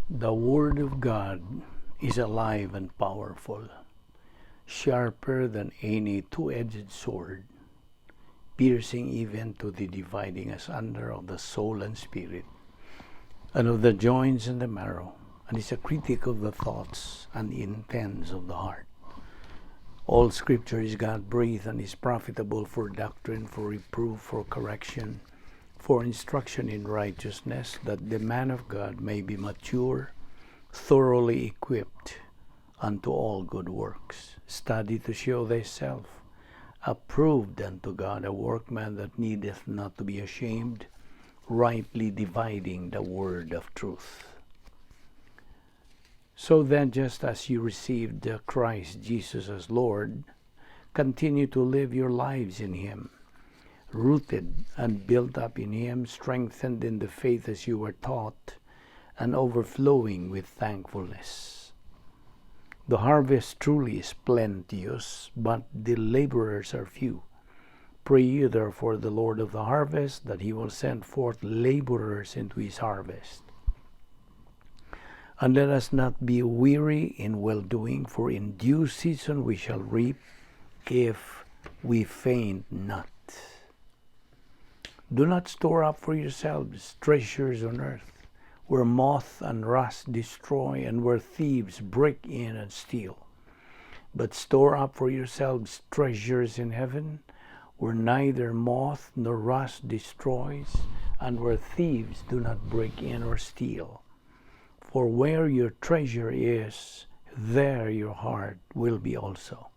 The Word of God is alive and powerful, sharper than any two-edged sword, piercing even to the dividing asunder of the soul and spirit, and of the joints and the marrow, and is a critic of the thoughts and intents of the heart. All Scripture is God-breathed and is profitable for doctrine, for reproof, for correction, for instruction in righteousness, that the man of God may be mature, thoroughly equipped unto all good works. Study to show thyself approved unto God, a workman that needeth not to be ashamed, rightly dividing the word of truth. So then, just as you received Christ Jesus as Lord, continue to live your lives in Him, rooted and built up in Him, strengthened in the faith as you were taught, and overflowing with thankfulness. The harvest truly is plenteous, but the laborers are few. Pray ye therefore the Lord of the harvest, that He will send forth laborers into His harvest. And let us not be weary in well-doing, for in due season we shall reap, if we faint not. Do not store up for yourselves treasures on earth, where moth and rust destroy, and where thieves break in and steal. But store up for yourselves treasures in heaven, where neither moth nor rust destroys, and where thieves do not break in or steal. For where your treasure is, there your heart will be also.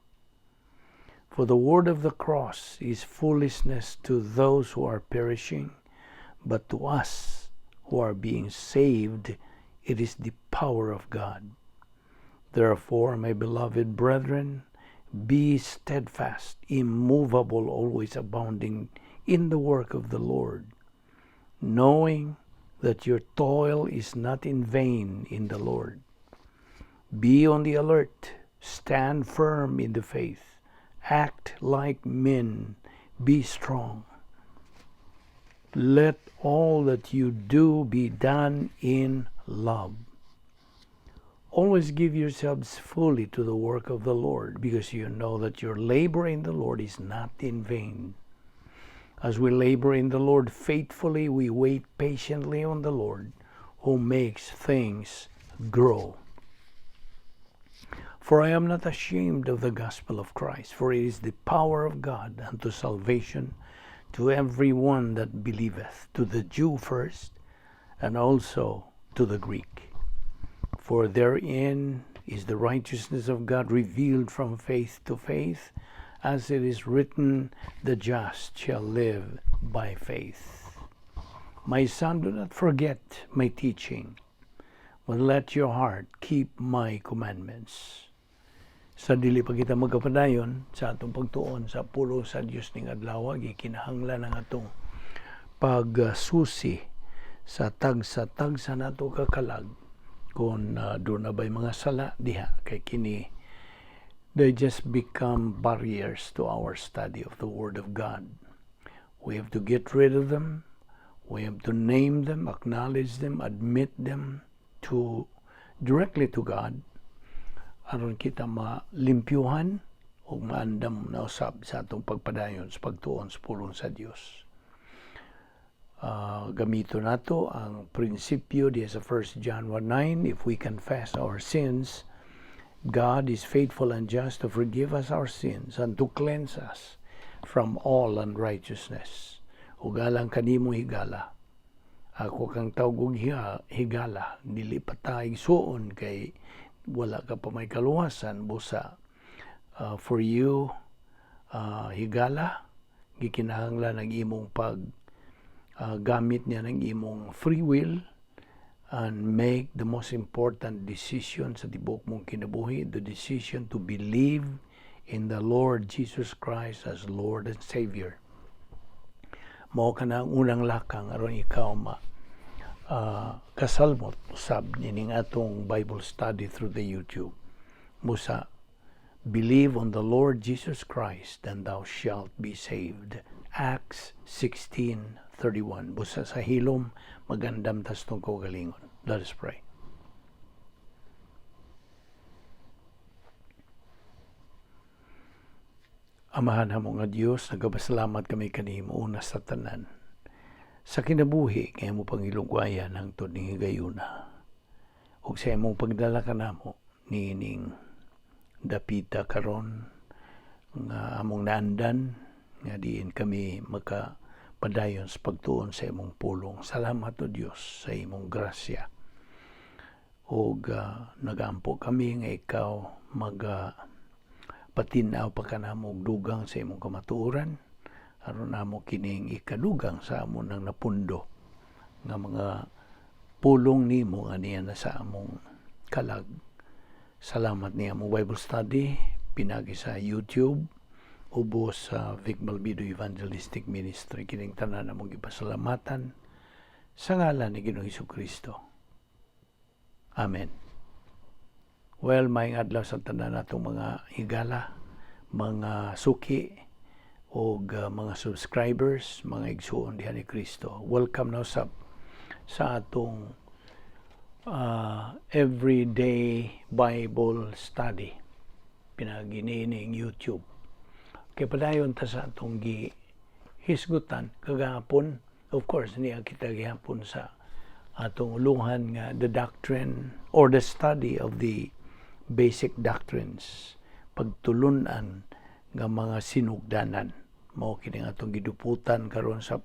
For the word of the cross is foolishness to those who are perishing, but to us who are being saved, it is the power of God. Therefore, my beloved brethren, be steadfast, immovable, always abounding in the work of the Lord, knowing that your toil is not in vain in the Lord. Be on the alert, stand firm in the faith, act like men, be strong. Let all that you do be done in love. Always give yourselves fully to the work of the Lord, because you know that your labor in the Lord is not in vain. As we labor in the Lord faithfully, we wait patiently on the Lord, who makes things grow. For I am not ashamed of the gospel of Christ, for it is the power of God unto salvation to every one that believeth, to the Jew first, and also to the Greek. For therein is the righteousness of God revealed from faith to faith, as it is written, the just shall live by faith. My son, do not forget my teaching, but let your heart keep my commandments. Sa dili pa kita magkapadayon sa atong pagtuon sa pulo sa Dios ning adlaw, gikinahanglan ang atong pagsusi sa tagsa nato kakalag kung doon na ba'y mga sala diha kay kini. They just become barriers to our study of the Word of God. We have to get rid of them. We have to name them, acknowledge them, admit them directly to God. Aron kita malimpyuhan o maandam na usab sa atong pagpadayon sa pagtuon sa pulong sa Dios. Gamito nato ang prinsipyo diya sa 1 John 1:9, if we confess our sins, God is faithful and just to forgive us our sins and to cleanse us from all unrighteousness. Ugalang kanimo higala. Ako kang tawgog higala. Dili pa tayo suon kay wala ka pa may kaluwasan busa. For you, higala, gikinahanglan ng imong gamit niya ng imong free will, and make the most important decision sa tibok mong kinabuhi, the decision to believe in the Lord Jesus Christ as Lord and Savior. Mao ka na ang unang lakang aron ikaw kasalmot usab nining atong Bible study through the YouTube. Musa, believe on the Lord Jesus Christ and thou shalt be saved. Acts 16:31. Busa sa hilom, magandam tas tong kaugalingon. Let us pray. Amahan mo nga Dios, nagapasalamat kami kanimo una sa tanan. Sa kinabuhi kaya mo pangilugwayan hangtod ning higayuna. Ug sa imong pagdala kanamo niining dapita karon nga among naandan nga diin kami magapadayon sa pagtuon sa imong pulong. Salamat o Dios sa imong grasya. Ug nagampo kami nga ikaw patinaw pa ka namo og dugang sa imong kamatuoran aron namo kining ikadugang sa amon nang napundo nga mga pulong nimo aniya na sa among kalag. Salamat niya mo Bible study pinagi sa YouTube ubos sa Balbido Evangelistic Ministry. Kining tanan namong gipasalamatan sa ngalan ni Ginoong Hesukristo. Amen. Well, maayong adlaw sa tanan natong mga higala, mga suki, o mga subscribers, mga igsuon diha ni Kristo. Welcome na sa atong everyday Bible study. Pinaginining YouTube. Kaya padayon ta sa atong hisgutan kagahapon. Of course, niya kita gihapon sa atong uluhan nga the doctrine or the study of the basic doctrines, pagtulunan nga mga sinugdanan. Mao kini atong giduputan karon sa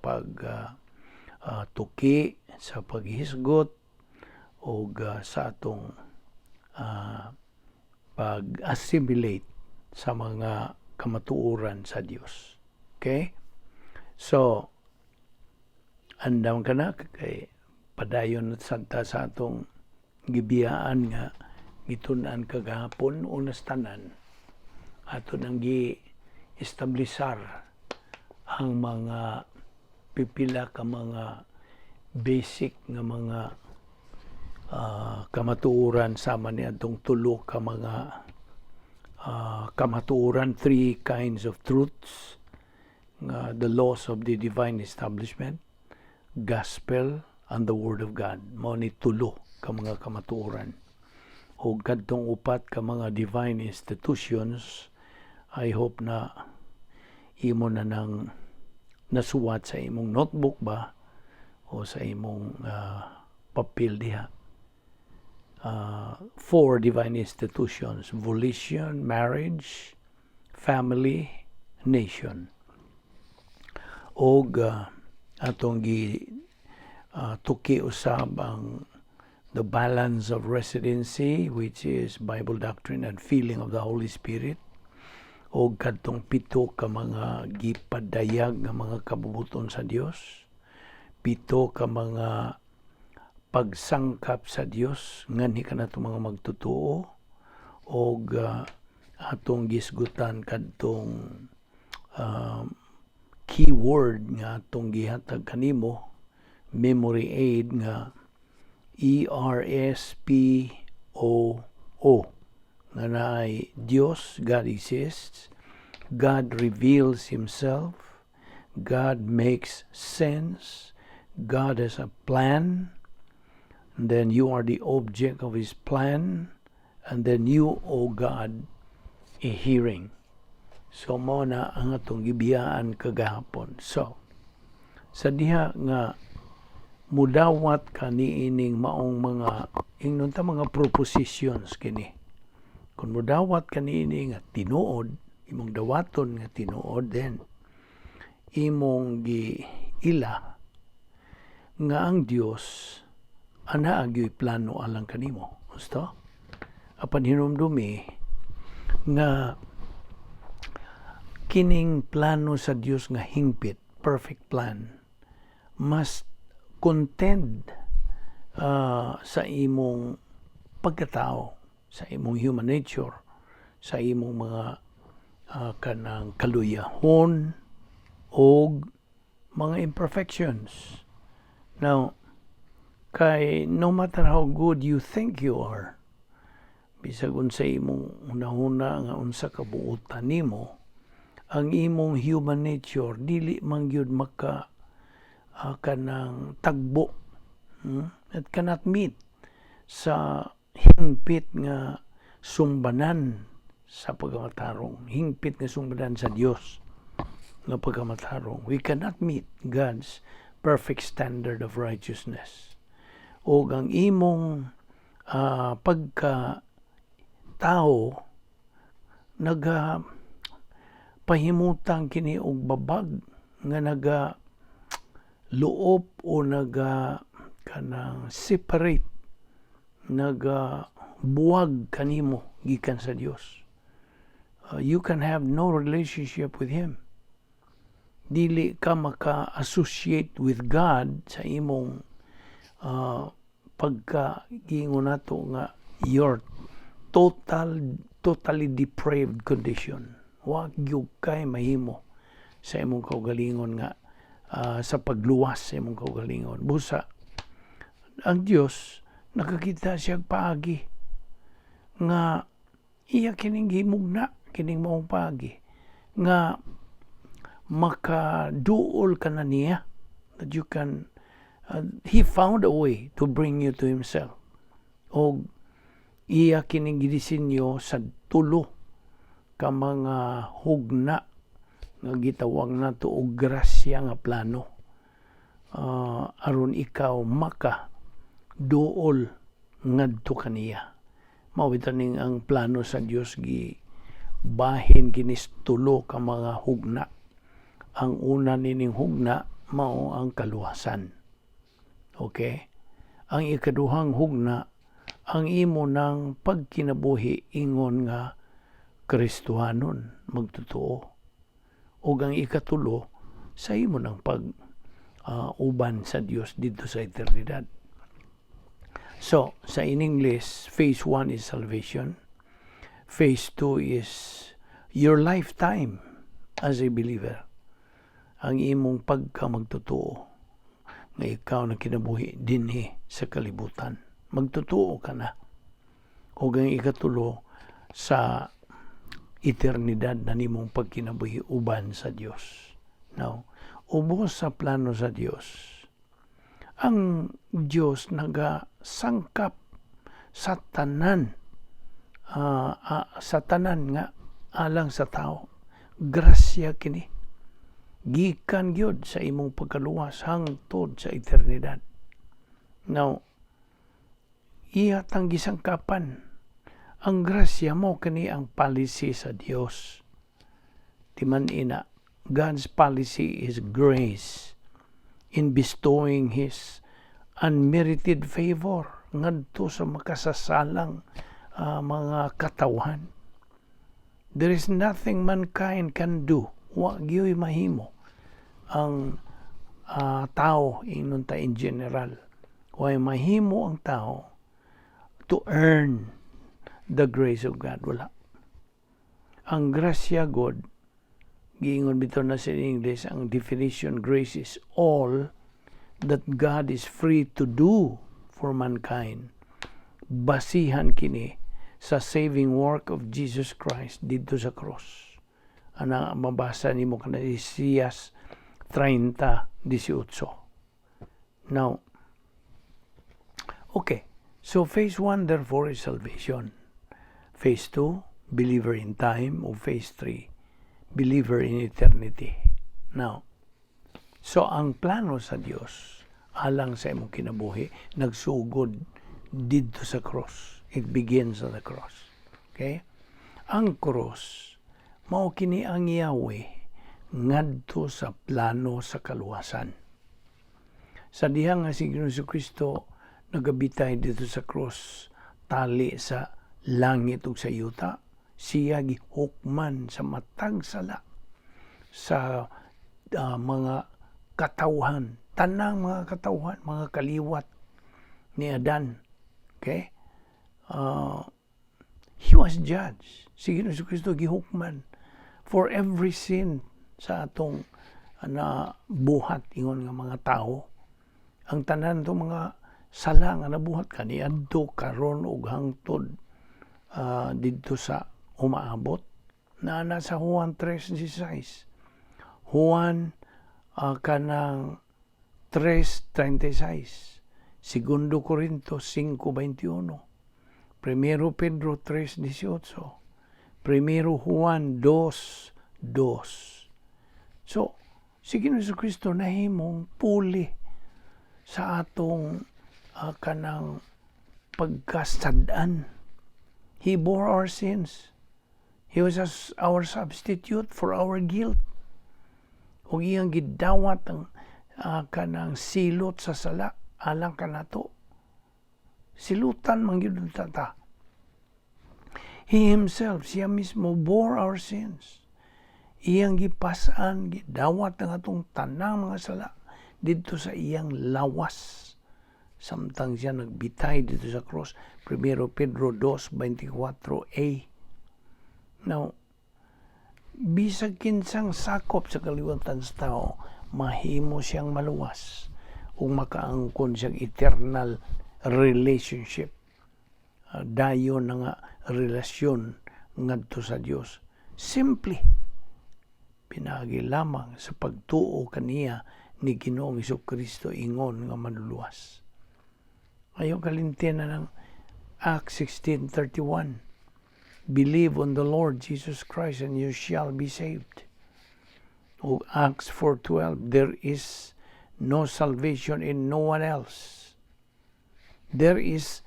tuki, sa paghisgot o sa atong pag-assimilate sa mga kamatuoran sa Dios. Okay? So, andam ka na kay padayon sa atong gibiyaan nga gitunan kagahapon unas tanan ato nang gi-establisar ang mga pipila ka mga basic nga mga kamatuoran sama ni atong tulo ka mga kamatuoran, 3 kinds of truths, the laws of the divine establishment, gospel, and the word of God. Mao ni tulo ka mga kamatuoran. O kadtong upat ka mga divine institutions, I hope na imo na nang nasuwat sa imong notebook ba o sa imong papel diha. 4 divine institutions: volition, marriage, family, nation. O atong tuki usab ang the balance of residency, which is Bible doctrine and feeling of the Holy Spirit. O kadtong 7 ka mga gipadayag nga mga kabubuton sa Dios. 7 ka mga pagsangkap sa Dios nganhi kanatong mga magtutuo. O atong gisgutan kadtong keyword nga atong gihatag kanimo, memory aid nga ERSPOO nga naay Dios, God exists, God reveals Himself, God makes sense, God has a plan, and then you are the object of His plan, and then you, O God, a hearing. So mo na ang atong gibiyaan kagahapon. So sa diha nga mudawat ka niining maong mga ingnon ta mga propositions kini. Kung mudawat ka niini nga tinuod, imong dawaton nga tinuod, then imong giila nga ang Dios ana agyo'y plano alang kanimo. Gusto? Apan hinumdumi nga kining plano sa Dios nga hingpit, perfect plan, must contend sa imong pagkatao, sa imong human nature, sa imong mga kanang kaluyahon o mga imperfections. Now, no matter how good you think you are, bisag unsa imong unahuna nga unsa kabuutan nimo, ang imong human nature dili man gyud maka kanang tagbo at cannot meet sa hingpit nga sumbanan sa pagkamatarong. Hingpit nga sumbadan sa Dios nga pagkamatarong. We cannot meet God's perfect standard of righteousness. O ang imong pagka-tao pahimutang kini og babag nga loob o kanang separate buwag kanimo gikan sa Dios. You can have no relationship with Him. Dili ka maka-associate with God sa imong pagka-giingon nato nga your totally depraved condition. Wa gyud kay mahimo sa imong kaugalingon nga sa pagluwas sa imong kaugalingon. Busa ang Dios nakakita siya paagi nga iya kining himugna kining maong paagi nga makaduol ka na niya, that you can He found a way to bring you to Himself. O iya kining gidisenyo sa tulo ka mga hugna nga gitawag nato og grasya nga plano, aron ikaw maka duol ngadto kaniya. Mao bitaning ang plano sa Dios bahin kinis tulo ka mga hugna. Ang una nining hugna mao ang kaluwasan. Okay? Ang ikaduhang hugna ang imo ng pagkinabuhi ingon nga Kristohanon magtotoo. Ug ang ikatulo sa imo ng uban sa Dios dito sa eternidad. So, sa in English, phase 1 is salvation. Phase 2 is your lifetime as a believer. Ang imong pagkamagtotoo nga ikaw na kinabuhi dinhi sa kalibutan. Magtotoo ka na. O ang ikatulo sa eternidad na nimong pagkinabuhi uban sa Dios. Now, ubos sa plano sa Dios. Ang Dios nagasangkap sa tanan nga alang sa tao. Grasya kini. Gikan gyud sa imong pagkaluwas hangtod sa eternidad. Now, iya tang gisangkapan. Ang grasya mo kini ang policy sa Dios. Timan ina, God's policy is grace in bestowing His unmerited favor ngadto sa makasasalang mga katawan. There is nothing mankind can do. Wa gyud mahimo ang tao inunta in general. Wa mahimo ang tao to earn the grace of God. Wala. Ang grasya God, giingon bitaw na sa English, ang definition, grace is all that God is free to do for mankind. Basihan kini sa saving work of Jesus Christ dito sa cross. Ana mabasa nimo kana Isaias 30:18. Now, okay. So phase 1 therefore is salvation. Phase 2, believer in time. O phase 3, believer in eternity. Now, so ang plano sa Dios alang sa imong kinabuhi nagsugod dito sa cross. It begins on the cross. Okay? Ang cross mao kini ang Yahweh ngadto sa plano sa kaluwasan. Sa diha nga si Ginoong Kristo nagabitay dito sa cross, tali sa langit ug sa yuta, siya gihukman sa matag sala sa mga katawhan, tanang mga katawhan, mga kaliwat ni Adan. Okay? He was judged. Si Ginoong Kristo gihukman for every sin sa atong buhat ingon nga mga tao. Ang tanan to mga sala nga nabuhat kaniadto karon ug hangtod didto sa umaabot na nasa Juan 3:16. Juan kanang 3:36. Segundo Corinto 5:21. Primero Pedro 3:18. Primero Juan 2:2. So, si Ginoong Jesucristo nahimong puli sa atong kanang pagkasadan. He bore our sins. He was our substitute for our guilt. O iyang gidawat ang kanang silot sa sala alang kanato. Silutan man gyud ta. He himself, siya mismo bore our sins. Iyang gipasan, gidawat ng atong tanang mga sala dito sa iyang lawas. Samtang siya nagbitay dito sa cross. 1 Pedro 2:24a. Now, bisag kinsang sakop sa kaliwatan sa tao, mahimo siyang maluwas o makaangkon siyang eternal relationship. Dayon na nga relasyon ngadto sa Dios. Simply pinagi lamang sa pagtuo kaniya ni Ginoong Jesucristo ingon nga manluluwas. Ayaw kalintinan ng Acts 16:31. Believe on the Lord Jesus Christ and you shall be saved. O Acts 4:12, there is no salvation in no one else. There is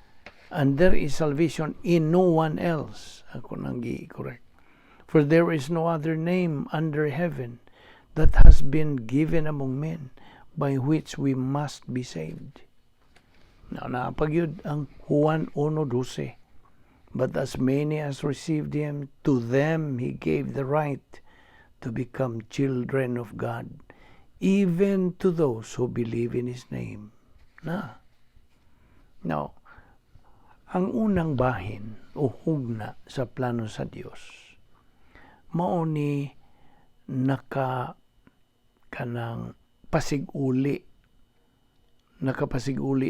salvation in no one else. Ako nang correct. For there is no other name under heaven that has been given among men by which we must be saved. Now, napagyud ang Juan 1:12. But as many as received him, to them he gave the right to become children of God, even to those who believe in his name. Now, ang unang bahin o hugna sa plano sa Dios, mao ni nakapasiguli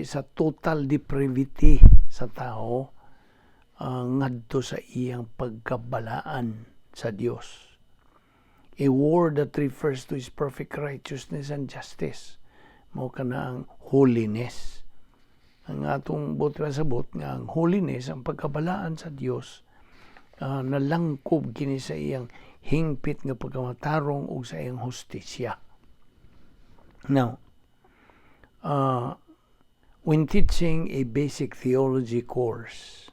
sa total depravity sa tao ngadto sa iyang pagkabalaan sa Dios. A war that refers to his perfect righteousness and justice. Mao kana ang holiness. Ang atong buot sabot nga ang holiness, ang pagkabalaan sa Dios, nalangkob kini sa iyang hingpit nga pagkamatarong ug sa iyang hustisya. Now, when teaching a basic theology course,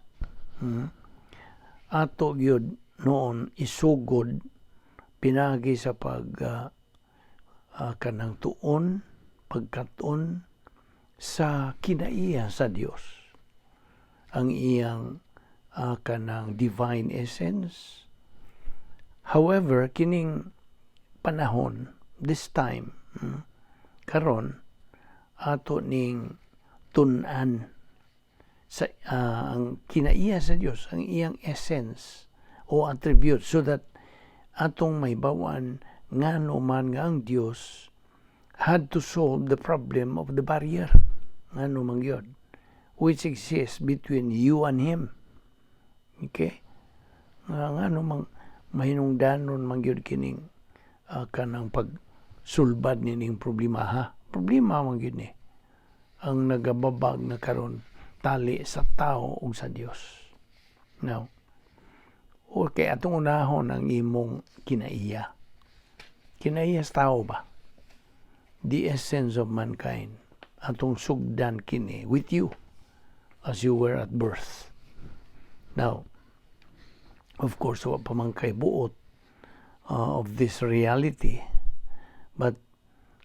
ato gyud noon isugod pinagi sa kanang tuon, pagkaton sa kinaiya sa Dios, ang iyang kanang divine essence. However, kining panahon, this time, karon ato ning tun-an sa ang kinaiya sa Dios, ang iyang essence o attribute, so that atong may bawan ngano man nga ang Dios had to solve the problem of the barrier ngano man gyud which exists between you and him. Okay? Ngano man mahinungdanon man gyud kining kanang pagsulbad nining problema Problema man gyud ni ang nagababag na karon tali sa tao ug sa Dios. Now, okay, atong unahon ang imong kinaiya. Kinaiya sa tao ba? The essence of mankind. Atong sugdan kini with you as you were at birth. Now, of course, wa pa man kay buot of this reality. But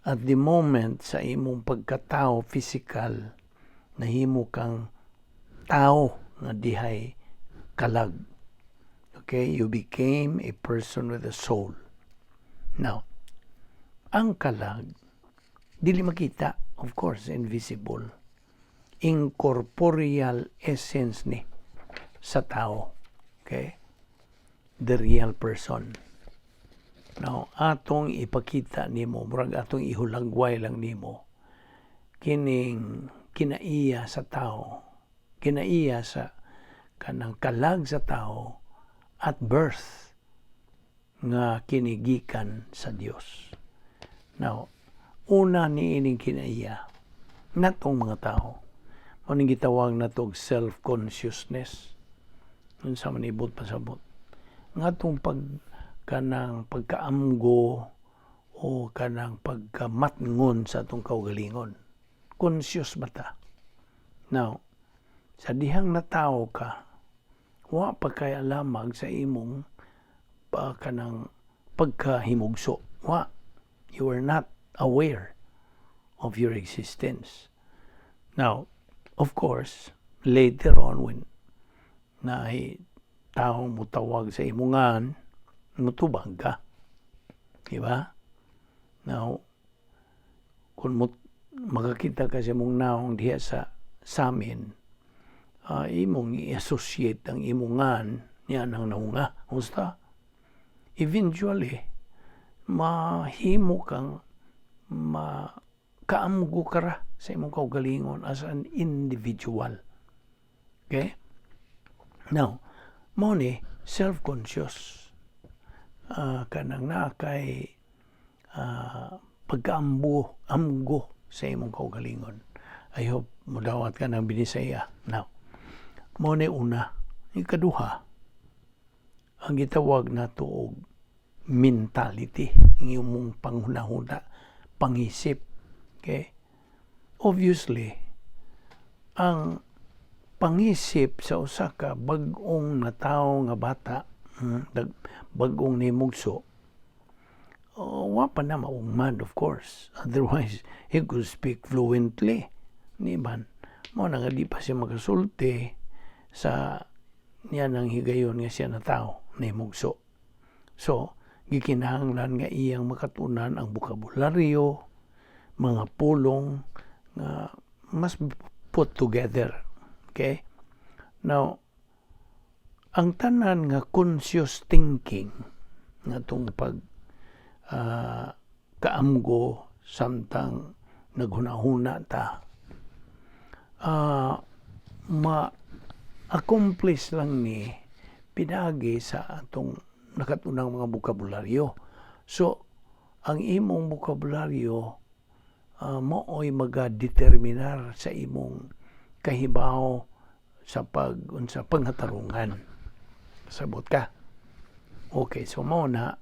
at the moment sa imong pagkatao physical, nahimo kang tao nga dihay kalag. Okay, you became a person with a soul. Now, ang kalag dili makita, of course, invisible. Incorporeal essence ni sa tao. Okay? The real person. Now, atong ipakita nimo, murag atong ihulagway lang nimo kining kinaiya sa tao, kinaiya sa kanang kalag sa tao at birth nga kinigikan sa Dios. Now, una ni ining kinaiya natong mga tao, maning gitawag natong self-consciousness. Unsa man ibot pasabot. nga tong kanang pagkaamgo o kanang pagkamatngon sa atong kaugalingon. Conscious ba ta? Now, sa dihang natawo ka, wa pa kay alamag sa imong kanang pagkahimugso. Wa, you are not aware of your existence. Now, of course, later on when naay taong mutawag sa imungan, mutubag ka. Diba? Now, kung makakita ka sa imong naong diha sa amin, imong i-associate ang imungan niya ng naunga. Husta? Eventually, mahimo kang kaamgo ka ra sa imong kaugalingon as an individual. Okay? Now, mo ni self-conscious. Kanang nakay pagkaamgo sa imong kaugalingon. I hope mudawat ka ng binisaya. Now, mo ni una, ikaduha, ang gitawag na tuog mentality, ang imong panghunahuna, pangisip. Okay? Obviously, ang pangisip sa usa ka bag-ong natawo nga bata, bag-ong nimugso, wa pa na maungmad, of course. Otherwise, he could speak fluently. Niban, mo na nga di pa siya makasulti sa niya ng higayon nga siya na tao, nimugso. So, gikinahanglan nga iyang makatunan ang bokabularyo, mga pulong nga mas put together. Okay? Now, ang tanan nga conscious thinking nga itong kaamgo samtang naghunahuna ta, ma-accomplish lang ni pinagi sa atong nakatunang mga bokabularyo. So, ang imong bokabularyo mooy magadeterminar sa imong kahibaw sa panghatarungan. Sabot ka. Okay, so mo na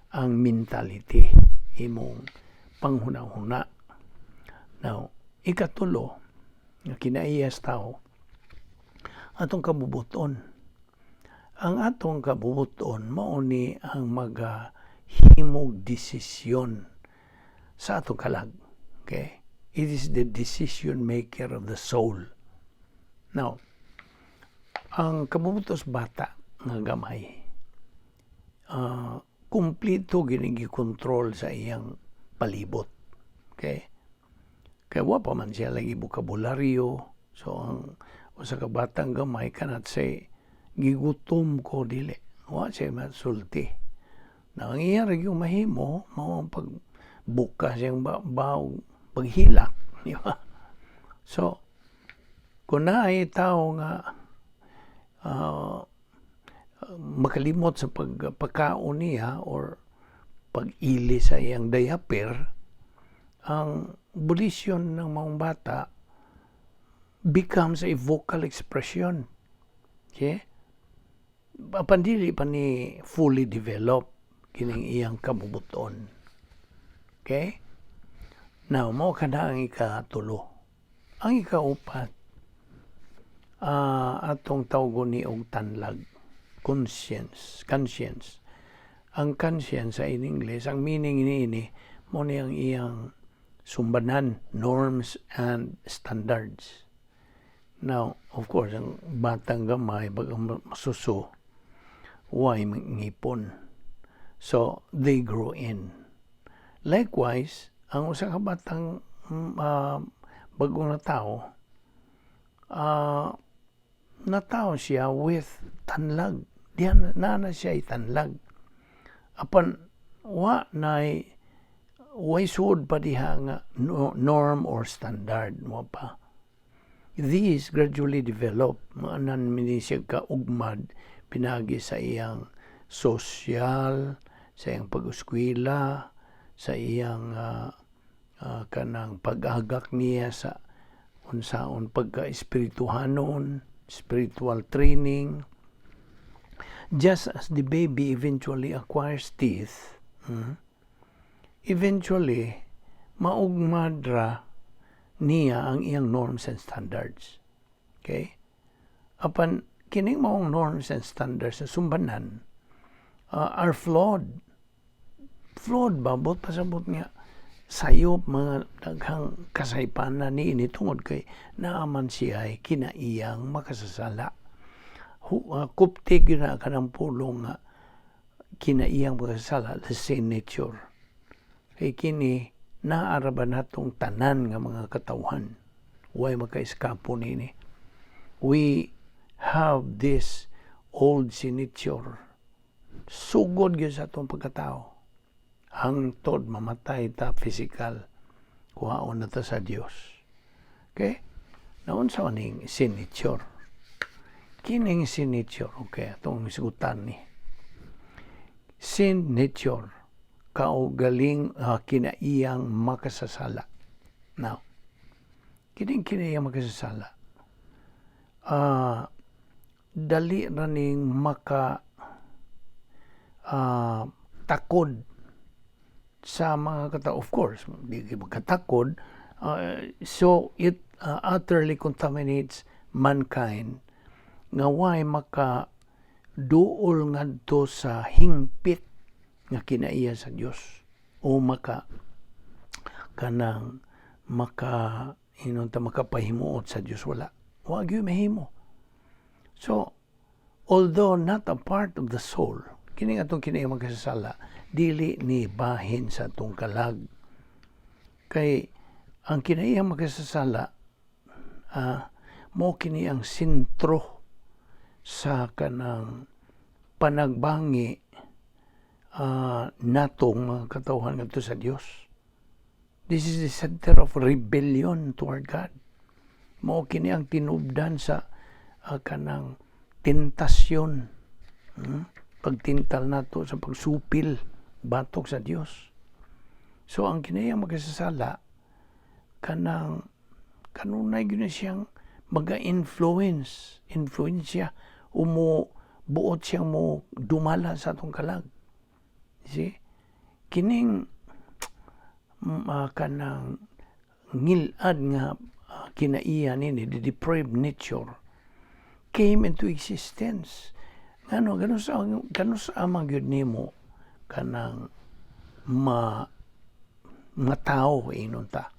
ang mentality, imong panghunahuna. Now, ikatulo, nga kinaiyas tao, atong kabubuton. Ang atong kabubuton, mao ni ang magahimog desisyon sa atong kalag. Okay? It is the decision maker of the soul. Now, ang kabubutos bata nga gamay, kumplito ginigikontrol sa iyang palibot. Okay? Kaya wa pa man siya lagi bokabularyo. So, ang usa ka batang gamay cannot say, gigutom ko dili. Wa siya masulti. Na ang iya rin yung mahimo, mao ang pagbuka siyang paghilak. Di ba? So, kung na ay tao nga makalimot sa pagkaon niya or pag-ili sa iyang diaper, ang volition ng mga bata becomes a vocal expression. Okay? Pandili pa ni fully develop kining iyang kabubuton. Okay? Now, mo kada ang ikatulo. Ang ikaupat, atong tawgon ni og tanlag, conscience. Ang conscience sa in English, ang meaning ini mo ni ang iyang sumbanan, norms and standards. Now, of course, ang batang gamay, bagang masuso, way ngipon. So, they grow in. Likewise, ang usa ka batang bagong na tao, nataw siya with tanlag. Diyan na siya tanlag. Apan way suod pa diha nga norm or standard mo pa. These gradually develop. Maanan mini siya kaugmad pinagi sa iyang social, sa iyang pag-eskwela, sa iyang kanang pag-agak niya sa unsaon pagka-espirituhanon, spiritual training. Just as the baby eventually acquires teeth, eventually, maugmadra niya ang iyang norms and standards. Okay? Apan, kining maong norms and standards sa sumbanan are flawed. Flawed ba? Bot pasabot nga sayop mga daghang kasaypanan ni ini tungod kay naaman siya ay kinaiyang makasasala. Kuptig na kanang pulong nga kinaiyang makasasala, the sin nature. Kay kini naaraban natong tanan nga mga katawhan. Huwag maka-eskapo nini. We have this old sin nature. Sugod yun sa itong pagkatao. Hangtod mamatay ta physical. Kuhaon na ta sa Diyos. Okay? Naon sa maning sin nature. Kining sin nature. Okay, itong sigutan ni. Sin nature. Kaugaling kinaiyang makasasala. Now, kinaiyang makasasala. Dali raning takod sa mga katao. Of course, di magkatakod. So, it utterly contaminates mankind nga way maka-duol ngadto sa hingpit nga kinaiya sa Dios o makapahimuot sa Dios wala. Wag yung mahimo. So, although not a part of the soul, kini atong kini magkasasala, dili ni bahin sa atong kalag. Kay ang kinaiya magkasasala, mo kini ang sentro sa kanang panagbangi natong mga katawhan ngadto sa Dios. This is the center of rebellion toward God. Mao kini ang tinubdan sa kanang tentasyon. Pagtintal nato sa pagsupil batok sa Dios. So ang kinayang magkasasala kanunay gyud siyang influensya buot siyang mo dumala sa atong kalag. See? Kining kanang ngilad nga kinaiya nini, the depraved nature, came into existence. Ganun sa amang yun nimo kanang matao inon ta.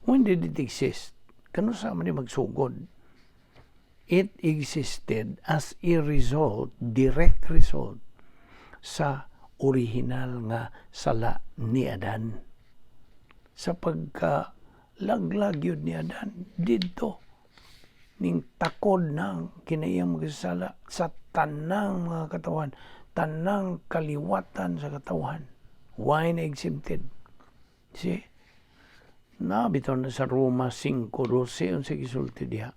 When did it exist? Ganun sa aman magsugod. It existed as a result, direct result, sa original nga sala ni Adan. Sa pagkalaglag yun ni Adan, dito, ning takod ng kinayang magkasala sa tanang mga katawan, tanang kaliwatan sa katawan. Why na exempted? See? Nabitaw na sa Roma 5:12 ang gisulti diha.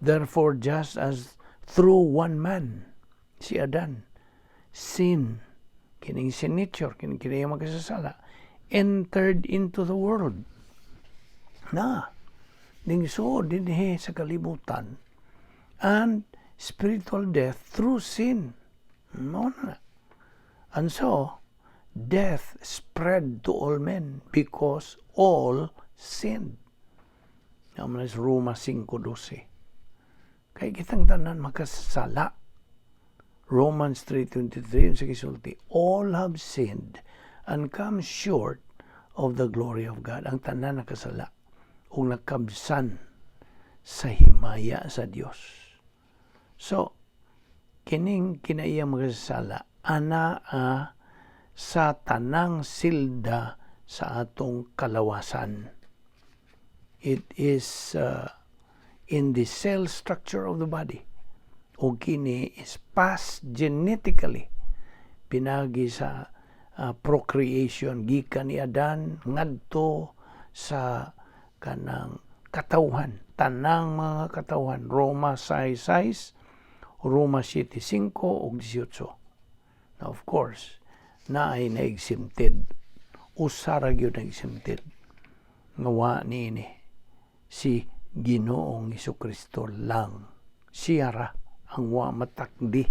Therefore, just as through one man, si Adan, sin, kining sin nature, kinayang magkasasala, entered into the world. Ningso dinhi sa kalibutan, and spiritual death through sin. No. And so, death spread to all men because all sinned. Naman sa Roma 5:12. Kaya kitang tanan makasasala. Romans 3:23 sa gisulti, all have sinned and come short of the glory of God. Ang tanan nakasala o nakabsan sa himaya sa Dios. So, kining kinaiya magkasala, sa tanang silda sa atong kalawasan. It is in the cell structure of the body. O kini is passed genetically. Pinagi sa procreation, gikan ni Adan, ngadto sa kanang katawhan, tanang mga katawhan. Roma 6:6, Roma 7:5 ug 18. Now, of course, naay na-exempted. Usara gyud na-exempted. Ngawa niini si Ginoong Hesukristo lang. Siya ra ang wa matakdi,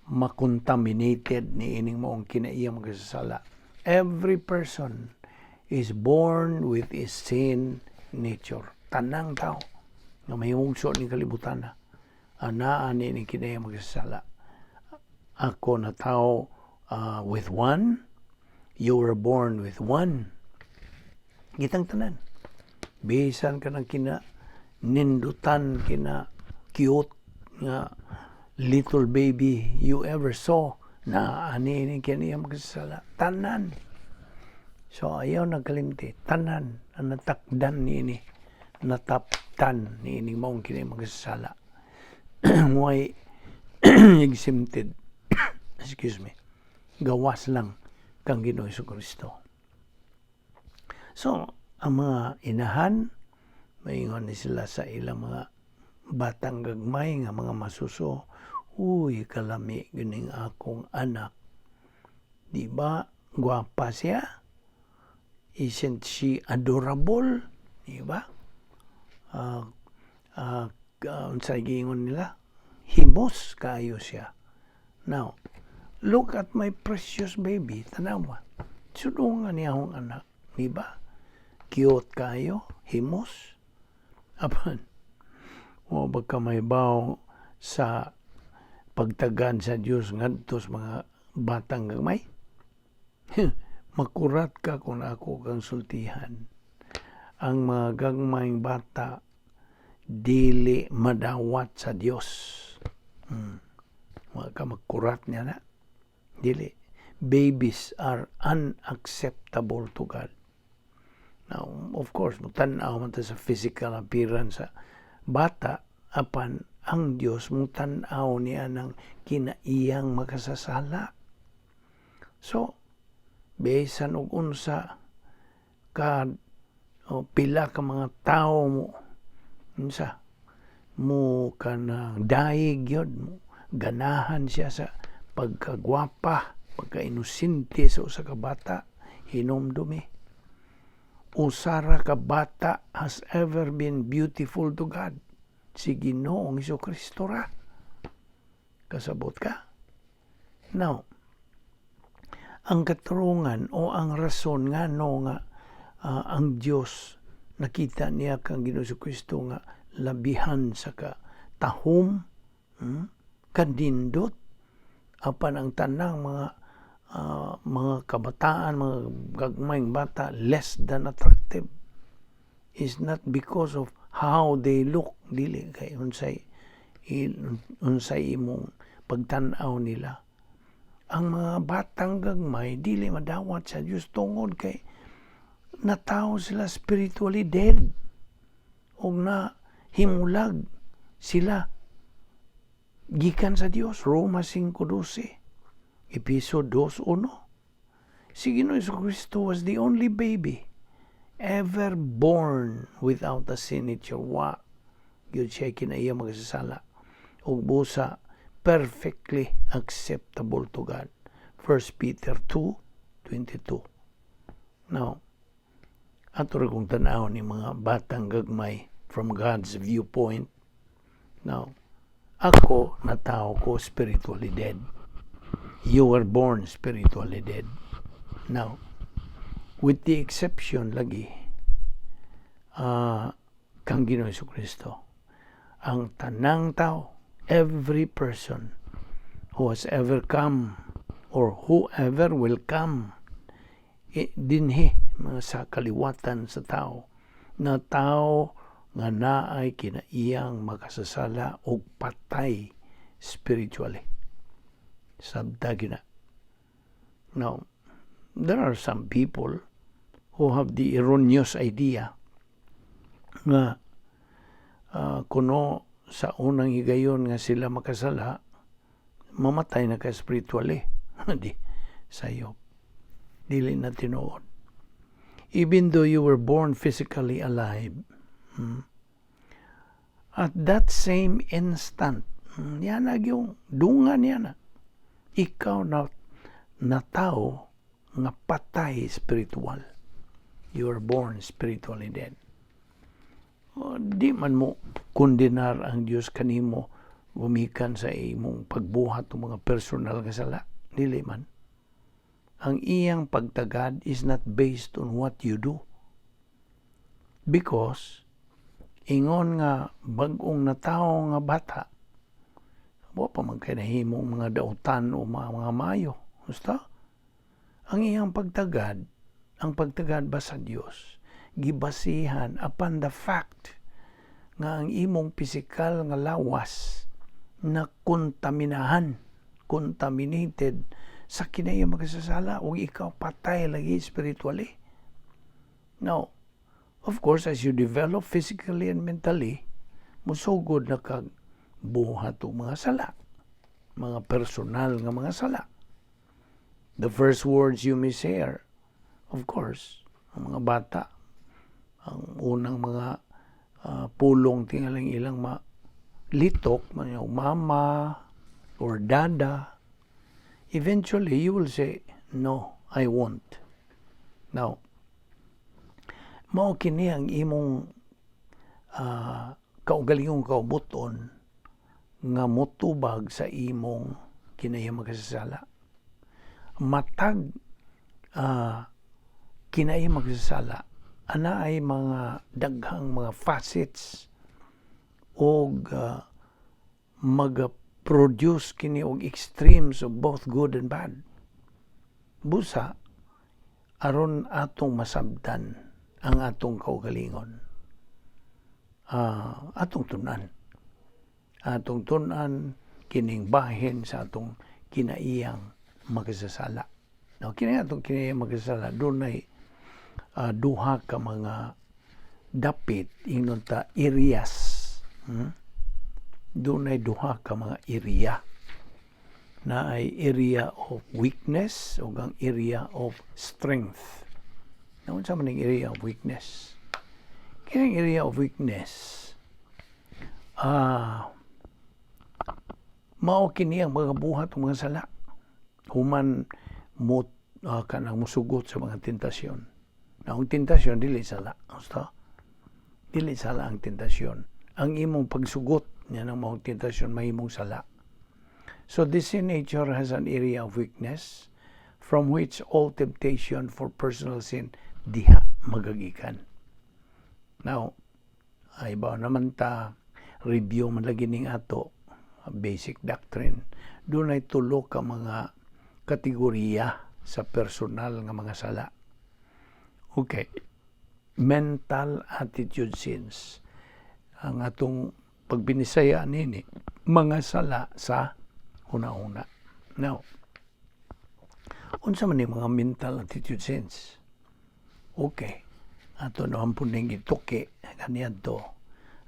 makontaminated ni ining moong kinaiyang makasasala. Every person is born with a sin nature. Tanang tao nga may hungso ni kalibutan na anaan ni ining kinaiyang makasasala. Ako na tao with one, you were born with one. Gitang tanan. Bisan ka ng nindutan, cute nga little baby you ever saw na ani kaniya magkasala. Tanan. So ayaw nagkalimti. Tanan ang natakdan ni ini. Nataptan ni ini maong kaniya magkasala. Why exempted. Excuse me. Gawas lang kang Ginoo Kristo. So, ang mga inahan, maingon ni sila sa ilang mga batang gagmay nga mga masuso, uy, kalami, gining akong anak. Di ba, gwapa siya? Isn't she adorable? Di ba? Unsay giingon nila? Himos kayo siya. Now, look at my precious baby. Tanawa. Sudungan niya akong anak. Di ba? Cute kayo. Himos. Apan. O baka may baw sa pagtagan sa Diyos ngadtos mga batang gamay. Makurat ka kung ako kang sultihan. Ang mga gagmayng bata dili madawat sa Diyos. Mga ka magkurat niya na. Dili. Babies are unacceptable to God. Now, of course, mutanaw man sa physical appearance sa bata, apan ang Diyos mutanaw niya ng kinaiyang makasasala. So, besan og unsa ka pila ka mga tao mo unsa mo kanang daig yun mo ganahan siya sa pagkagwapa, pagka-inosente sa usa ka bata, hinumdumi. Usara ka bata has ever been beautiful to God. Si Ginoong Kristo ra. Kasabot ka? Now, ang katurungan o ang rason nga no nga ang Diyos nakita niya kang Ginoong Kristo nga labihan sa katahom, kadindot, apan ang tanang mga kabataan, mga gagmayng bata, less than attractive is not because of how they look, dili kay unsay imong pagtan-aw nila. Ang mga batang gagmay dili madawat sa Dios tungod kay natawo sila spiritually dead o na himulag sila gikan sa Dios. Roma 5:12, Episo 2:1. Si Ginoong Kristo was the only baby ever born without a sin nature. Wa gyud siya kinaiya magsasala ug busa perfectly acceptable to God. 1 Peter 2:22. Now, ato ra kong tan-aw ni mga batang gagmay from God's viewpoint. Now, ako na tao ko spiritually dead. You were born spiritually dead. Now, with the exception lagi, kang Ginoong Kristo, ang tanang tao, every person who has ever come or whoever will come, dinhi mga sa kaliwatan sa tao, na tao nga naay kinaiyang makasasala o patay spiritually. Sabta gina. Now, there are some people who have the erroneous idea nga kuno sa unang higayon nga sila makasala, mamatay na ka spiritually. Di, sayop. Dili na tinuod. Even though you were born physically alive, at that same instant, yan yung dungan yan. Ikaw na tao nga patay spiritual. You were born spiritually dead. Di man mo kondenar ang Diyos kanimo gumikan sa imong pagbuhat ng mga personal nga sala. Dili man. Ang iyang pagtagad is not based on what you do. Because ingon nga bag-ong natawo nga bata, wa pa man kay nahimong mga dautan o mga mayo. Basta ang iyang pagtagad, ang pagtagad ba sa Dios, gibasihan upon the fact nga ang imong pisikal nga lawas na contaminated sa kinayang magkasasala o ikaw patay lagi spiritually. Now, of course, as you develop physically and mentally, musugod na kag buhat o mga sala, mga personal nga mga sala. The first words you may say are, of course, ang mga bata, ang unang mga pulong tingaling ilang litok, mama or dada. Eventually, you will say, no, I won't. Now, mao kini ang imong kaugalingong kaubuton nga motubag sa imong kinayang magkasasala. Matag kinayang magkasasala, ana ay mga daghang mga facets o mag-produce kini og extremes of both good and bad. Busa, aron atong masabdan ang atong kaugalingon. Atong tunan. Atong tunan kining bahin sa atong kinaiyang magkasasala. Now, atong kinaiyang magkasasala, doon ay duha ka mga dapit, ingnon ta areas. Doon ay duha ka mga area na ay area of weakness o ang area of strength. Naman sa maning area of weakness. Kining area of weakness, mao kini ang mga buhat o mga sala. Human mo kanang musugot sa mga tentasyon. Na ang tentasyon dili sala. Dili sala ang tentasyon. Ang imong pagsugot niya ng mga tentasyon mahimong sala. So this sin nature has an area of weakness from which all temptation for personal sin diha magagikan. Now, ay ba naman ta review man lagi ning ato basic doctrine. Doon ay tulo ka mga kategorya sa personal nga mga sala. Okay. Mental attitude sins. Ang atong pagbinisaya nini, mga sala sa una-una. Now, unsa man ni mga mental attitude sins? Okay. Ato naman po nang gituki, ganyan to.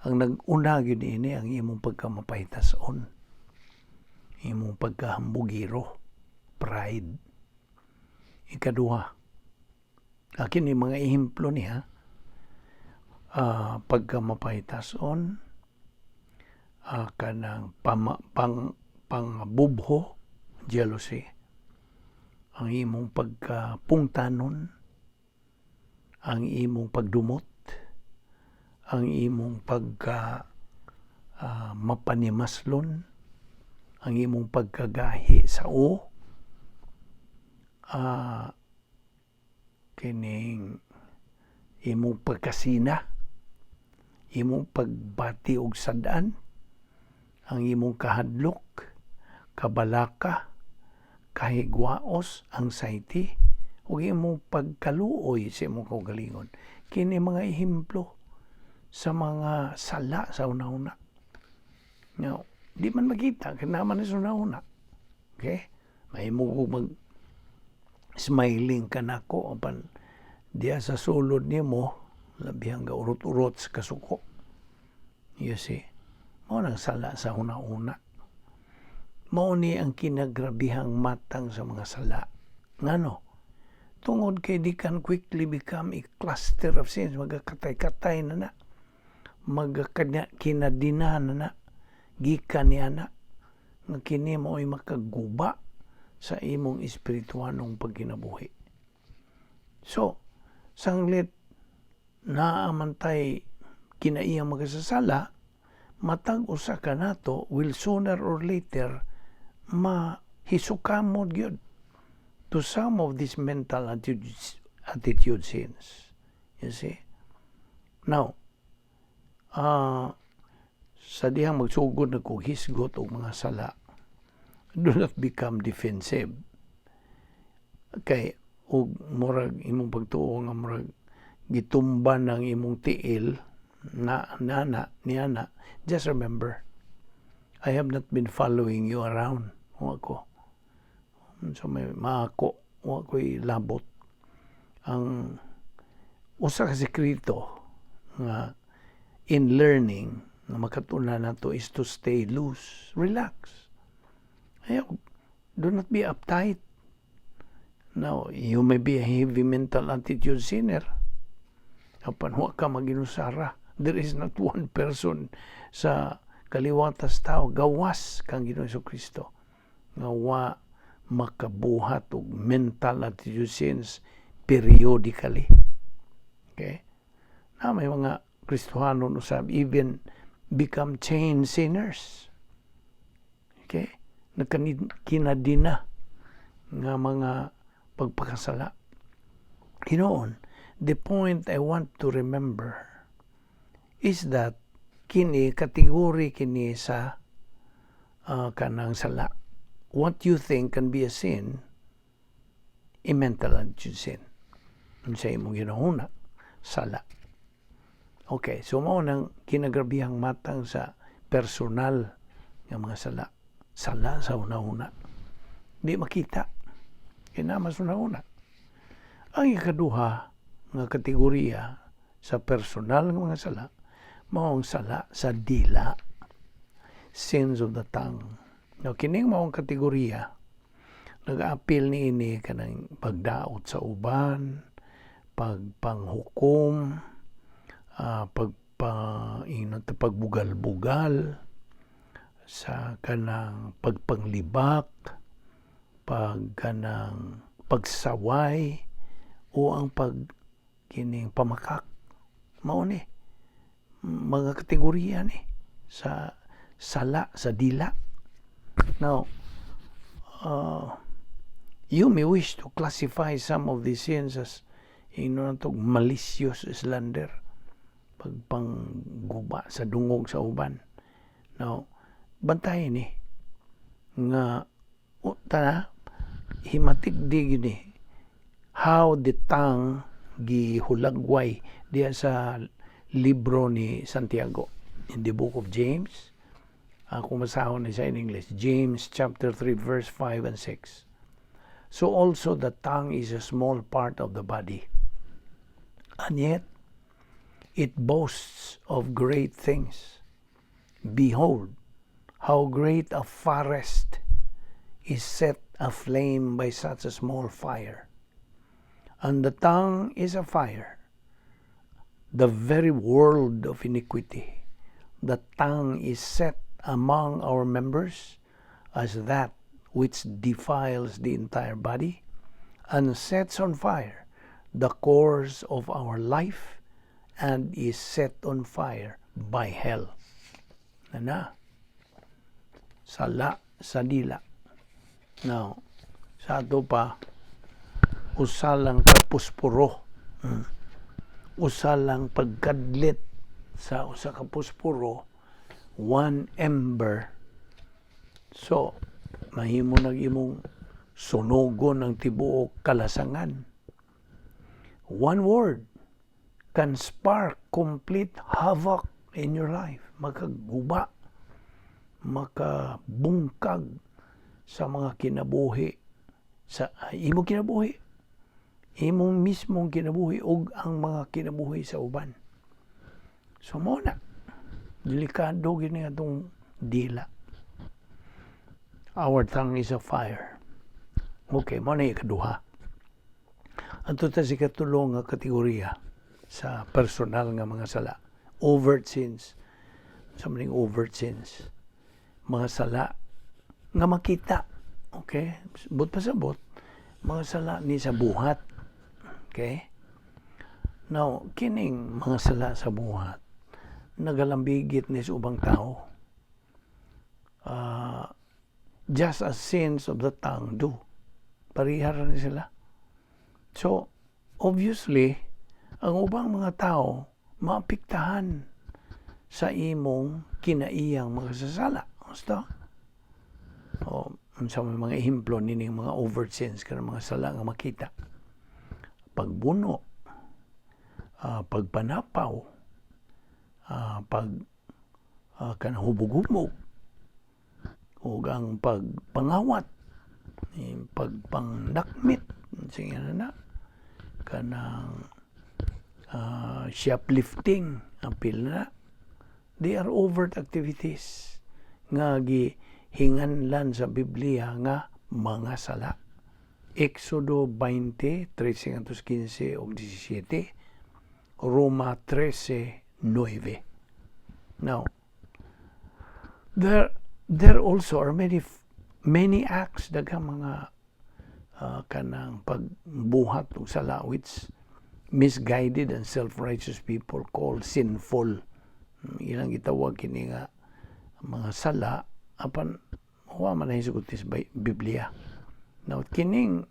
Ang nag-una yun ini ang imong pagkamapahitason. Imong pagkahambugiro. Pride. Ikaduha. Akin yung mga ehemplo niya. Pagkamapahitason. Kanang pangbubho. Jealousy. Ang imong pagkapungtanon. Ang imong pagdumot, ang imong mapanimaslon, ang imong pagkagahi sa kining imong pagkasina, imong pagbati og sadaan, ang imong kahadlok, kabalaka, kahigwaos, anxiety, o imong pagkaluoy sa imong kaugalingon. Kini mga ehemplo sa mga sala sa una-una. Now, di man makita, kanaman sa una-una. Okay? May mo mag-smiling ka na ko, apan diya sa sulod ni mo, labihang ga urot-urot sa kasuko. You see? Mao nang sala sa una-una. Mao ni ang kinagrabihang matang sa mga sala. Ngano? Tungod kay di can quickly become a cluster of sins. Magkakatay-katay na. Magkakinadina na. Gikan niya na. Nga kini mo ay makaguba sa imong espirituanong pagkinabuhi. So, sanglit naamantay kinaiyang magkasasala, matag usa ka nato will sooner or later mahisukamod gyud to some of these mental attitude sins. You see? Now, sa dihang magsugod na kong hisgot o mga sala, do not become defensive. Kay, o murag imong pagtuo nga murag gitumba ng imong tiil niana, just remember, I have not been following you around. Ako. So may maako, ako'y labot. Ang usa ka sekreto nga in learning nga makatunan nato is to stay loose, relax. Do not be uptight. Now, you may be a heavy mental attitude sinner. Apan wa ka maginusara. There is not one person sa kaliwatas tao gawas kang Ginoong Jesucristo nga wa makabuhat og mental attitude sins periodically. Okay? Na may mga Kristohanon usab even become chain sinners. Okay? Kinadina nga mga pagpakasala. Hinoon, the point I want to remember is that kategory kini sa kanang sala. What you think can be a sin, a mental attitude sin. Sa imong ginahuna, sala. Okay, so mao nang kinagrabihang matang sa personal nga mga sala. Sala sa una-una. Di makita. Kinamas una-una. Ang ikaduha nga kategorya sa personal nga mga sala, maong sala sa dila, sins of the tongue. Now, kining maong kategorya, nag-apil ni ini kanang pagdaot sa uban, pagpanghukom, pagbugal-bugal, sa kanang pagpanglibak, kanang pagsaway, o ang kining pamakak. Mao ni mga kategorya ni sa sala sa dila. Now, you may wish to classify some of these sins as malicious slander, pagpangguba sa dungog sa uban. Now, bantayan ni nga himatik di gini how the tongue gihulagway diya sa libro ni Santiago in the book of James. Kung masahon ni sa in English, James chapter 3 verse 5 and 6. So also the tongue is a small part of the body, and yet it boasts of great things. Behold, how great a forest is set aflame by such a small fire. And the tongue is a fire, the very world of iniquity. The tongue is set among our members as that which defiles the entire body and sets on fire the course of our life and is set on fire by hell. Sala sa dila. Now, sa ato pa, usalang kapuspuro. Usalang pagkadlit sa usa ka puspuro, one ember. So, mahimo nag-imong sunugon ang tibuok kalasangan. One word can spark complete havoc in your life. Makaguba, makabungkag sa mga kinabuhi, sa imong kinabuhi, imong mismong kinabuhi ug ang mga kinabuhi sa uban. So mo na, delikado gini atong dila. Our tongue is a fire. Okay, mo na ikaduha. Ato ta si katulong nga kategorya sa personal nga mga sala. Overt sins. Sa maning overt sins. Mga sala nga makita. Okay? But pa sabot, mga sala ni sa buhat. Okay? Now, kining mga sala sa buhat, nagalambigit ni sa ubang tao. Just as sins of the tongue do. Parihar na sila. So, obviously, ang ubang mga tao maapektahan sa imong kinaiyang mga sasala. Gusto? Sa mga ehemplo nining mga overt sins kanang mga sala nga makita. Pagbuno, pagpanapaw, kanang hubog-hubog, o ang pagpangawat, pagpangdakmit, sige na, kanang shoplifting, apil na. They are overt activities nga gihinganlan sa Biblia nga mga sala. Exodo 20, 13-15 o 17, Roma 13:9. Now, there also are many acts daghang mga kanang pagbuhat og sala which misguided and self-righteous people call sinful. Ilang gitawag kini nga mga sala apan wa man hisugot sa Biblia. Now, kining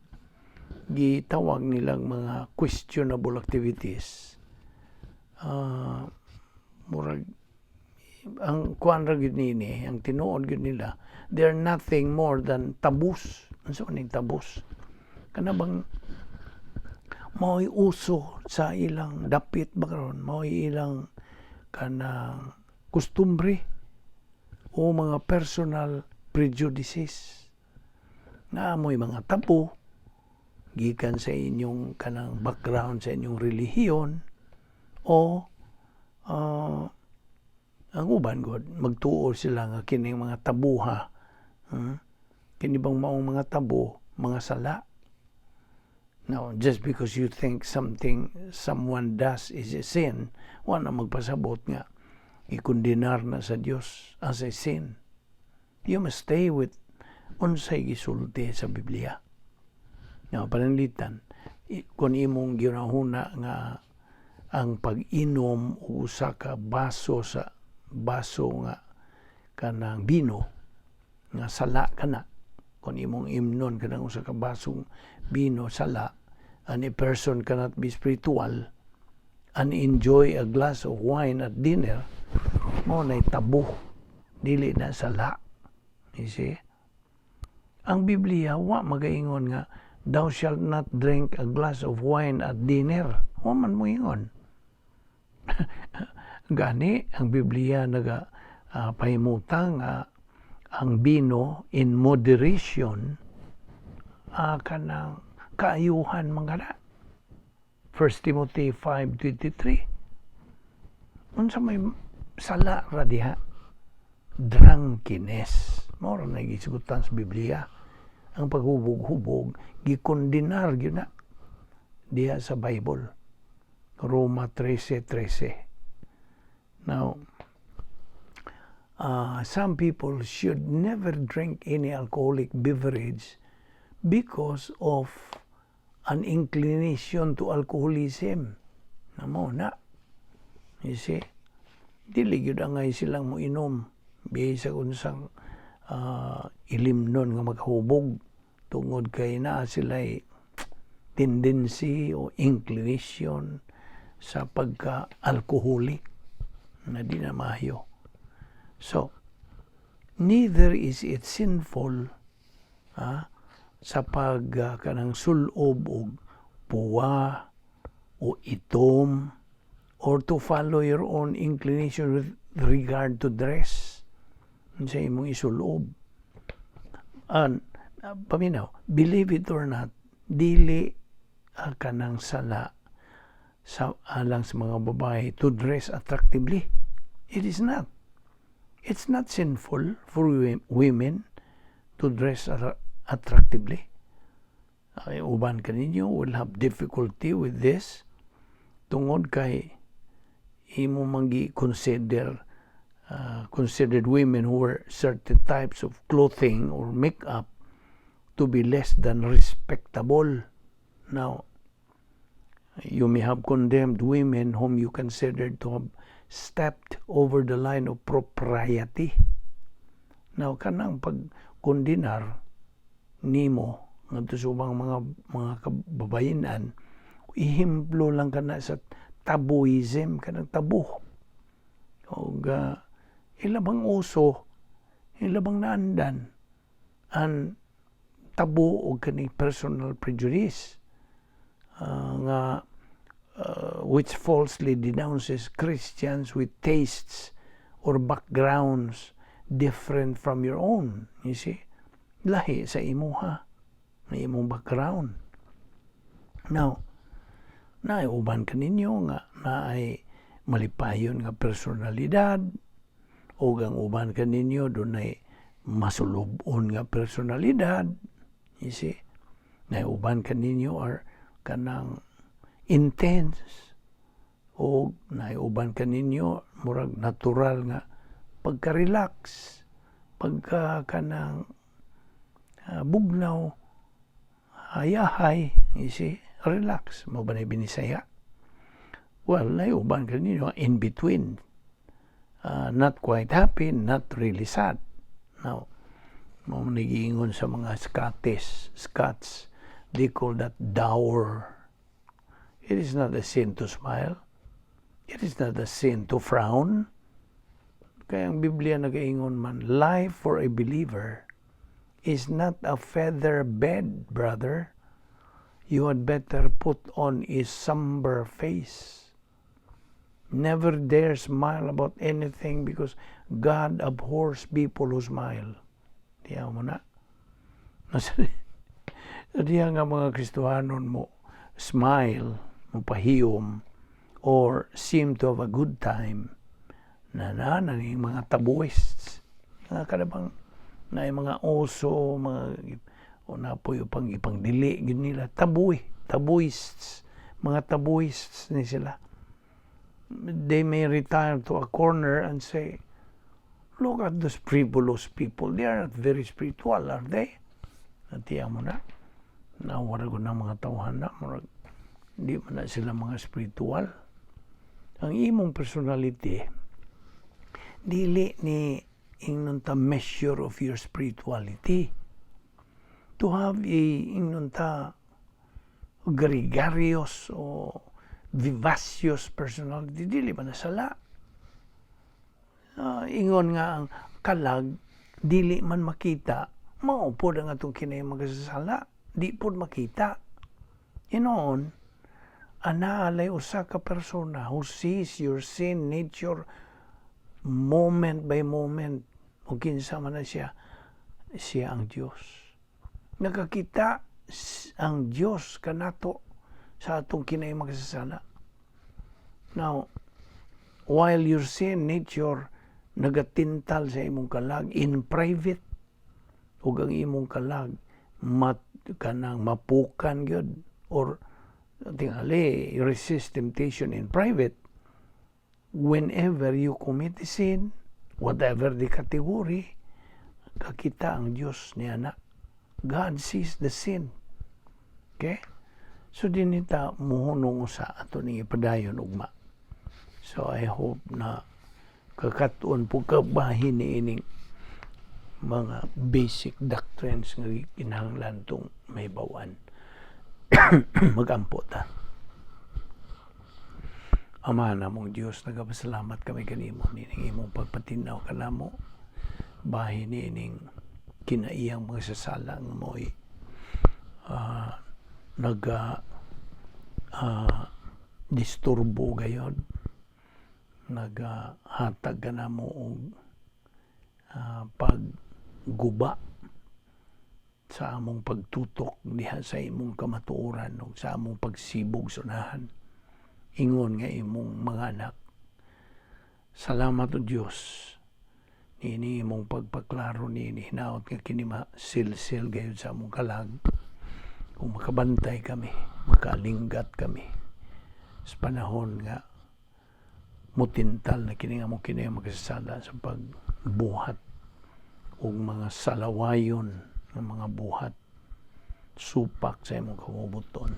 gitawag nilang mga questionable activities, murag ang kuan ra gyud nini, ang tinuod gyud nila, they're nothing more than tabus. Unsa man tabus? Kana bang mao'y uso sa ilang dapit ba karon, mao'y ilang kanang kustumbre o mga personal prejudices na amoy mga tabu gikan sa inyong kanang background sa inyong relihiyon o ang uban god magtuo sila nga kining mga tabuha, kini bang maong mga tabu, mga sala. Now, just because you think someone does is a sin, wala magpasabot nga ikondenar na sa Dios as a sin. You must stay with unsay gisulti sa Biblia. Now, pananglitan, kung imong ginahuna nga ang pag-inom o usa ka baso nga kanang bino nga sala kana, kung imong imnon kanang usa ka basong bino sala, and a person cannot be spiritual and enjoy a glass of wine at dinner, mo na'y tabu, dili na sala. You see? Ang Biblia wa magaingon nga thou shalt not drink a glass of wine at dinner. Wa man mo ingon. Gani ang Biblia naga pahimutang ang bino in moderation kanang kaayuhan mangana. 1 Timothy 5:23. Unsa may sala ra diha? Drunkenness. Mao na gisugutan sa Biblia. Ang paghubog-hubog gikondenar gyud na diha sa Bible. Roma 13:13. Now, some people should never drink any alcoholic beverage because of an inclination to alcoholism. Namo na. You see? Dili gyud angay silang mo inom biya sa unsang ilimnon nga maghubog tungod kay naa sila'y tendency o inclination sa pagka-alcoholic na di na maayo. So, neither is it sinful sa kanang sulob og puwa o itom or to follow your own inclination with regard to dress. Sa imong isulob. Paminaw, believe it or not, dili kanang sala sa alang sa mga babae to dress attractively. It is not. It's not sinful for women to dress attractively. Uban kaninyo will have difficulty with this tungod kay imo manggi considered women who wear certain types of clothing or makeup to be less than respectable. Now, you may have condemned women whom you considered to have stepped over the line of propriety. Now, kanang pagkondinar nimo ngadto sa ubang mga kababayenan, ihimplo lang kana sa tabuism, kanang tabu. O ilabang uso, ilabang naandan, ang tabu o kani personal prejudice which falsely denounces Christians with tastes or backgrounds different from your own. You see? Lahi sa imuha, na imong background. Now, uban kaninyo nga naay malipayon nga personalidad, o ang uban kaninyo dunay masulubon nga personalidad. You see? Na uban kaninyo are kanang intense, o na uban kaninyo murag natural nga pagka-relax, pagka kanang bugnaw, hayahay, you see, relax, mo ba na binisaya? Well, na uban kaninyo in between, not quite happy, not really sad. Now, mo nagiingon sa mga Scots, they call that dour. It is not a sin to smile. It is not a sin to frown. Kaya ang Biblia nagaingon man, life for a believer is not a feather bed, brother. You had better put on a somber face. Never dare smile about anything because God abhors people who smile. Tiyaw mo na. Diya nga mga Kristohanon mo, smile, mo pahiyom, or seem to have a good time, nanging mga tabuists, nga kadabang na mga oso, napoy upang ipangdili, yun nila, tabuists, mga tabuists ni sila. They may retire to a corner and say, look at those frivolous people, they are not very spiritual, are they? Natiya mo na, nawara ko ng mga tauhan na, hindi man na sila mga spiritual. Ang imong personality, dili ni ingnon ta measure of your spirituality. To have ingnon ta gregarious o vivacious personality, dili man na sala. Ingon nga ang kalag, dili man makita, maupod ang atong kinay magasasala, di pod makita. Inoon, anaalay usa ka persona who sees your sin nature moment by moment, o kinsa man na siya ang Diyos. Nakakita ang Diyos kanato sa atong kinay magasasala. Now, while your sin nature nagatintal sa imong kalag in private, ug ang imong kalag kanang mapukan gyud or tingali resist temptation in private, whenever you commit a sin, whatever the category, kakita ang Diyos niya na. God sees the sin. Okay? So dinita muhunong sa ato ning ipadayon ugma. So I hope na kakatuon po kabahin ni ining mga basic doctrines nga kinahanglan tong may bawan. Magampo ta. Ama namong Diyos, nagapasalamat kami kanimo nining imong pagpatinaw kanamo bahin nining kinaiyang mga sasala nga mo'y disturbo gayon, naghatag ka na mo og pagguba sa among pagtutok diha sa imong kamatuoran ug sa among pagsibog sunahan ingon nga imong mga anak. Salamat o Diyos ini imong pagpaklaro ni hinaot nga kini masilsil gayud sa among kalag kung makabantay kami, makalinggat kami sa panahon nga mutintal na kini nga mo kini magasasala sa pagbuhat og mga salawayon ng mga buhat supak sa imong kamubuton.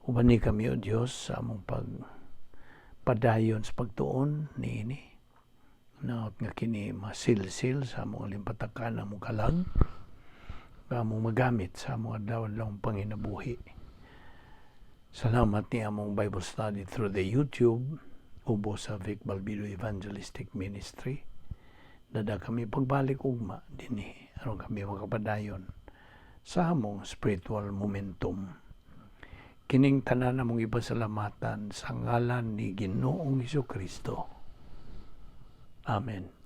Uban ni kami o Diyos sa among padayon sa pagtuon niini. Naot nga kini masilsil sa mga limpatakan na mong kalag, nga mong magamit sa mga adlaw-adlawng panginabuhi. Salamat ni among Bible study through the YouTube, ubo sa Balbido Evangelistic Ministry. Dada kami pagbalik ugma dinhi aron kami makapadayon sa among spiritual momentum. Kining tanan namong ipasalamatan sa ngalan ni Ginoong Hesukristo. Amen.